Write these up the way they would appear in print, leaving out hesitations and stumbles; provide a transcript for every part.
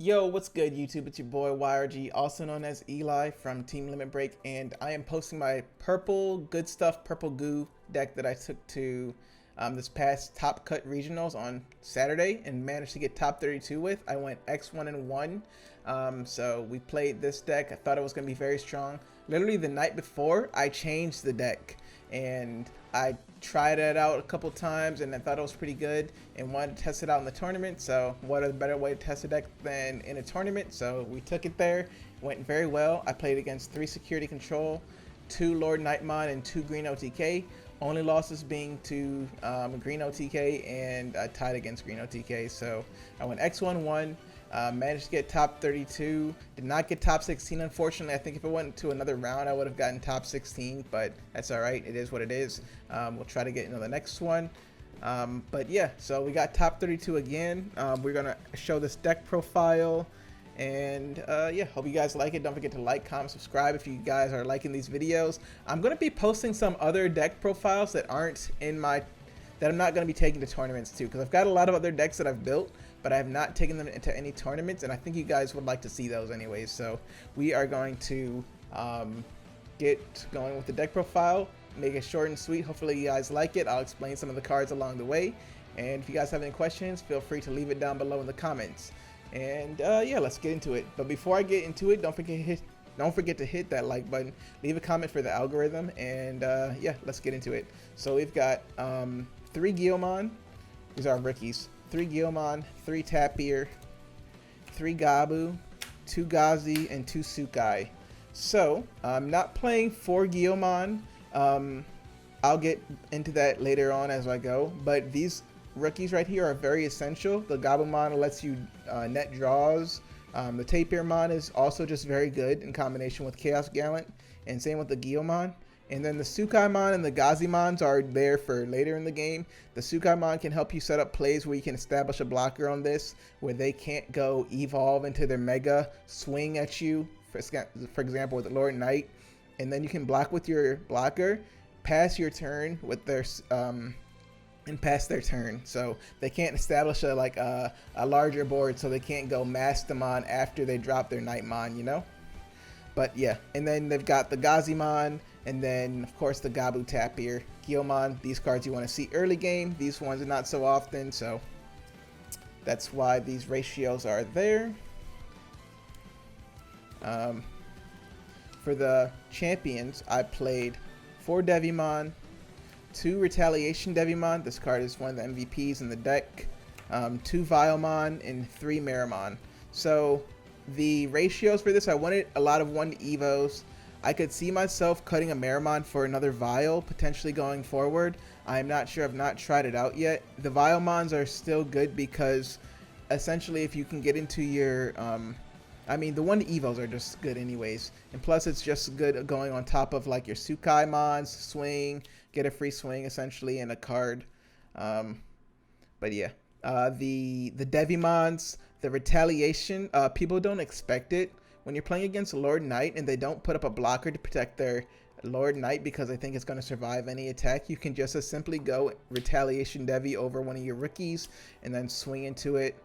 Yo, what's good, YouTube? It's your boy YRG, also known as Eli from Team Limit Break, and I am posting my purple good stuff, purple goo deck that I took to this past Top Cut Regionals on Saturday and managed to get top 32 with. I went X1 and 1, so we played this deck. I thought it was going to be very strong. Literally the night before, I changed the deck, and I tried it out a couple times and I thought it was pretty good and wanted to test it out in the tournament. So what a better way to test a deck than in a tournament? So we took it there, went very well. I played against 3 security control, 2 Lord Nightmon, and 2 green OTK. Only losses being to green OTK, and I tied against green OTK. So I went X1-1. Managed to get top 32. Did not get top 16, unfortunately. I think if it went to another round, I would have gotten top 16, but that's all right. It is what it is. We'll try to get into the next one. But yeah, so we got top 32 again. We're going to show this deck profile. And yeah, hope you guys like it. Don't forget to like, comment, subscribe if you guys are liking these videos. I'm going to be posting some other deck profiles that aren't in my... that I'm not going to be taking to tournaments too, because I've got a lot of other decks that I've built, but I have not taken them into any tournaments, and I think you guys would like to see those anyways. So we are going to get going with the deck profile, make it short and sweet. Hopefully you guys like it. I'll explain some of the cards along the way, and if you guys have any questions, feel free to leave it down below in the comments. And yeah, let's get into it. But before I get into it, don't forget to hit that like button, leave a comment for the algorithm, and yeah, let's get into it. So we've got 3 Guilmon. These are rookies. 3 Guilmon, 3 Tapir, 3 Gabu, 2 Gazi, and 2 Sukai. So I'm not playing 4 Guilmon. I'll get into that later on as I go. But these rookies right here are very essential. The Gabumon lets you net draws. The Tapirmon is also just very good in combination with Chaos Gallant, and same with the Guilmon. And then the Sukaimon and the Gazimons are there for later in the game. The Sukaimon can help you set up plays where you can establish a blocker on this, where they can't go evolve into their Mega, swing at you, for example, with the Lord Knight. And then you can block with your blocker, pass your turn with their... and pass their turn, so they can't establish a larger board, so they can't go Mastamon after they drop their Nightmon, you know. But yeah, and then they've got the Gazimon, and then of course the Gabu Tapir, Guilmon. These cards you want to see early game. These ones are not so often, so that's why these ratios are there. For the champions, I played 4 Devimon, 2 Retaliation Devimon. This card is one of the MVPs in the deck. 2 Vilemon and 3 Meramon. So the ratios for this, I wanted a lot of 1 Evos. I could see myself cutting a Meramon for another Vile, potentially going forward. I'm not sure. I've not tried it out yet. The Vilemons are still good because essentially if you can get into your... I mean, the 1 Evos are just good anyways. And plus, it's just good going on top of like your Sukaimons, swing, get a free swing essentially, and a card. But yeah, the Devimons, the Retaliation, people don't expect it. When you're playing against Lord Knight and they don't put up a blocker to protect their Lord Knight because they think it's going to survive any attack, you can just simply go Retaliation Devi over one of your rookies and then swing into it.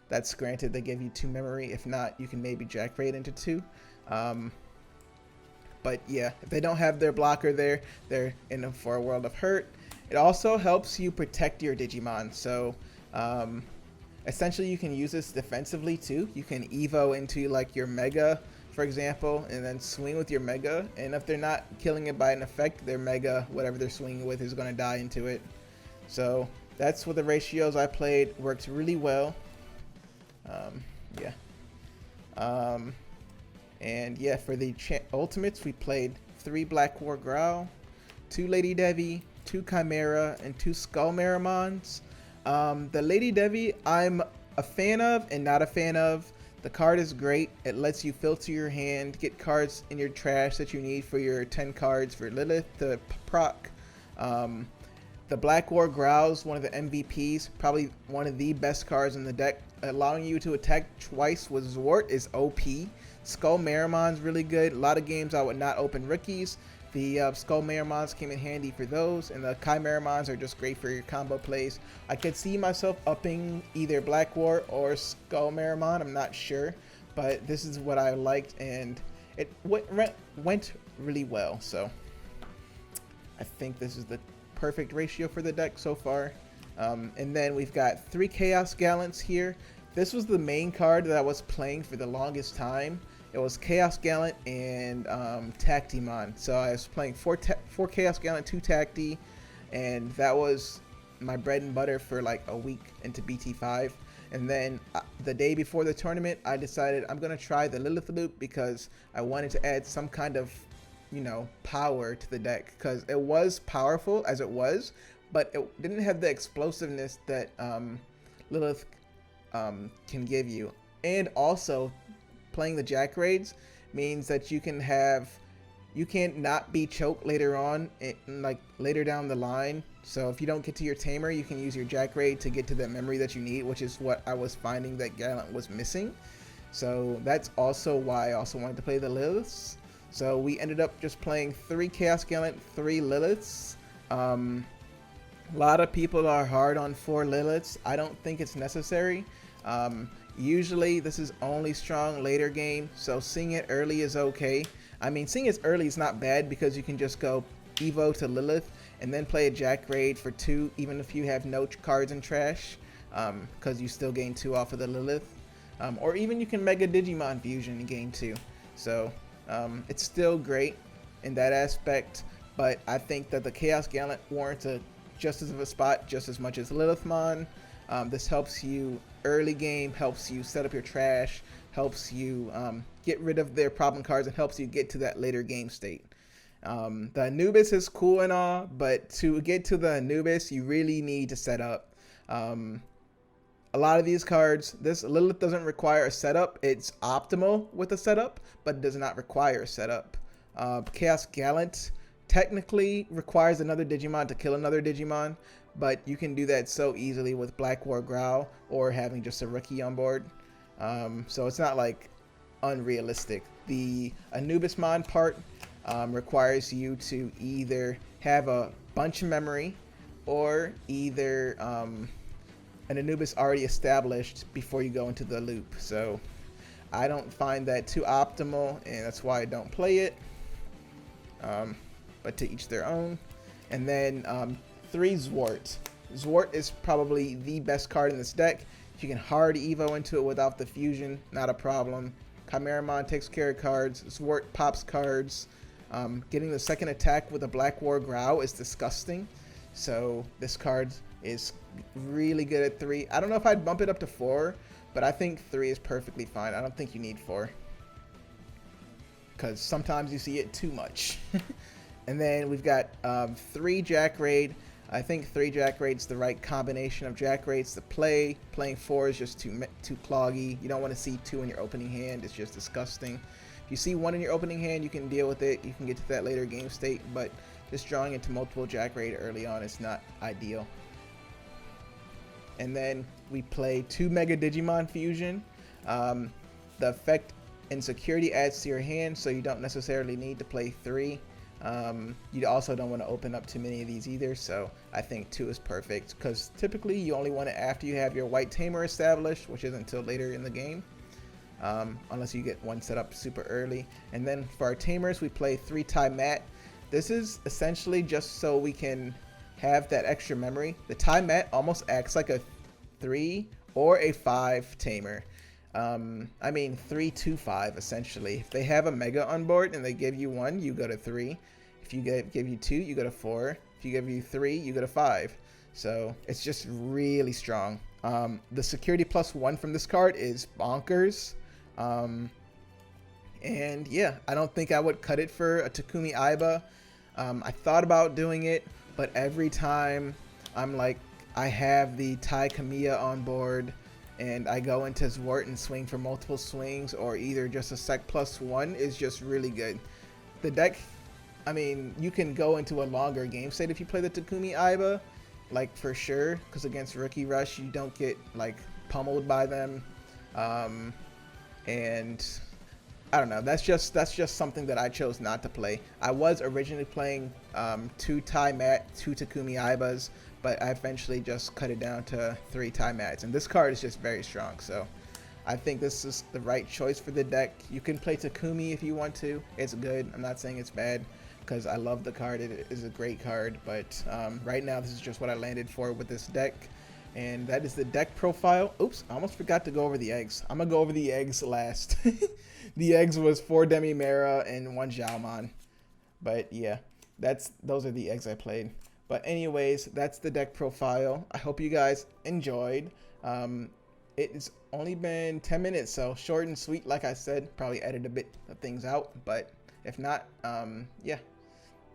That's granted, they give you 2 memory. If not, you can maybe Jack Raid into 2. But yeah, if they don't have their blocker there, they're in for a world of hurt. It also helps you protect your Digimon. So essentially you can use this defensively too. You can Evo into like your Mega, for example, and then swing with your Mega. And if they're not killing it by an effect, their Mega, whatever they're swinging with, is going to die into it. So that's what the ratios I played. Worked really well. Yeah. And yeah, for the ultimates, we played 3 Black War Growl, 2 Lady Devi, 2 Chimera, and 2 Skull Meramons. The Lady Devi, I'm a fan of and not a fan of. The card is great. It lets you filter your hand, get cards in your trash that you need for your 10 cards for Lilith to proc. The Black War Growl's one of the MVPs, probably one of the best cards in the deck. Allowing you to attack twice with Zwart is OP. Skull Meramon's really good. A lot of games I would not open rookies. The Skull Marimons came in handy for those, and the Chimeramons are just great for your combo plays. I could see myself upping either Black War or Skull Marimon, I'm not sure, but this is what I liked, and it went really well, so I think this is the perfect ratio for the deck so far. And then we've got 3 Chaos Gallants here. This was the main card that I was playing for the longest time. It was Chaos Gallant and Tactimon. So I was playing 4 Chaos Gallant, 2 Tacti, and that was my bread and butter for like a week into BT5. And then the day before the tournament, I decided I'm going to try the Lilith Loop because I wanted to add some kind of, you know, power to the deck, because it was powerful as it was, but it didn't have the explosiveness that Lilith can give you. And also, playing the Jack Raids means that you can't not be choked later on, like later down the line. So if you don't get to your Tamer, you can use your Jack Raid to get to that memory that you need, which is what I was finding that Gallant was missing. So that's also why I also wanted to play the Liliths. So we ended up just playing 3 Chaos Gallant, 3 Liliths. A lot of people are hard on 4 Liliths. I don't think it's necessary. Usually this is only strong later game, so seeing it early is okay. I mean, seeing it early is not bad because you can just go Evo to Lilith and then play a Jack Raid for 2, even if you have no cards in trash, because you still gain 2 off of the Lilith. Or even you can Mega Digimon Fusion and gain 2. So it's still great in that aspect, but I think that the Chaos Gallant warrants just as of a spot just as much as Lilithmon. This helps you early game, helps you set up your trash, helps you get rid of their problem cards, and helps you get to that later game state. The Anubis is cool and all, but to get to the Anubis, you really need to set up. A lot of these cards, this Lilith doesn't require a setup. It's optimal with a setup, but it does not require a setup. Chaos Gallant technically requires another Digimon to kill another Digimon, but you can do that so easily with Black War Growl or having just a rookie on board. So it's not like unrealistic. The Anubismon part requires you to either have a bunch of memory or either an Anubis already established before you go into the loop. So I don't find that too optimal, and that's why I don't play it. But to each their own. And then 3 Zwart. Zwart is probably the best card in this deck. You can hard Evo into it without the fusion, not a problem. Chimeramon takes care of cards. Zwart pops cards. Getting the second attack with a Black War Growl is disgusting. So this card is really good at 3. I don't know if I'd bump it up to 4, but I think 3 is perfectly fine. I don't think you need 4, because sometimes you see it too much. And then we've got 3 Jack Raid. I think 3 Jack Raid's the right combination of Jack Raids to play. Playing 4 is just too cloggy. You don't want to see 2 in your opening hand. It's just disgusting. If you see 1 in your opening hand, you can deal with it. You can get to that later game state, but just drawing into multiple Jack Raid early on is not ideal. And then we play 2 Mega Digimon Fusion. The effect and security adds to your hand, so you don't necessarily need to play 3. You also don't want to open up too many of these either, so I think 2 is perfect, because typically you only want it after you have your White Tamer established, which isn't until later in the game, unless you get one set up super early. And then for our Tamers, we play 3 Tai Mat. This is essentially just so we can have that extra memory. The Tai Mat almost acts like a 3 or a 5 Tamer. I mean 3 to 5 essentially. If they have a Mega on board and they give you 1, you go to 3. If you give you 2, you go to 4. If you give you 3, you go to 5. So it's just really strong. The security +1 from this card is bonkers. And yeah, I don't think I would cut it for a Takumi Aiba. I thought about doing it, but every time I'm like, I have the Tai Kamiya on board and I go into Zwart and swing for multiple swings, or either just a sec +1 is just really good. The deck, I mean, you can go into a longer game state if you play the Takumi Aiba, like for sure, because against Rookie Rush you don't get like pummeled by them. And I don't know. That's just something that I chose not to play. I was originally playing 2 Takumi Aibas, but I eventually just cut it down to 3 Mats. And this card is just very strong, so I think this is the right choice for the deck. You can play Takumi if you want to. It's good. I'm not saying it's bad because I love the card. It is a great card, but right now this is just what I landed for with this deck. And that is the deck profile. Oops, I almost forgot to go over the eggs. I'm going to go over the eggs last. The eggs was 4 Demimera and 1 Xiaomon. But yeah, those are the eggs I played. But anyways, that's the deck profile. I hope you guys enjoyed. It's only been 10 minutes, so short and sweet, like I said. Probably edit a bit of things out, but if not, yeah.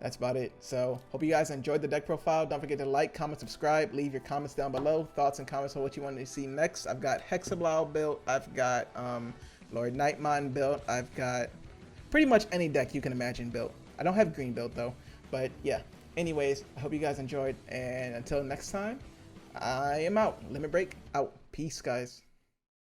That's about it. So hope you guys enjoyed the deck profile. Don't forget to like, comment, subscribe, leave your comments down below. Thoughts and comments on what you want to see next. I've got Hexablow built. I've got Lord Nightmon built. I've got pretty much any deck you can imagine built. I don't have green built though, but yeah. Anyways, I hope you guys enjoyed, and until next time, I am out. Limit Break out. Peace, guys.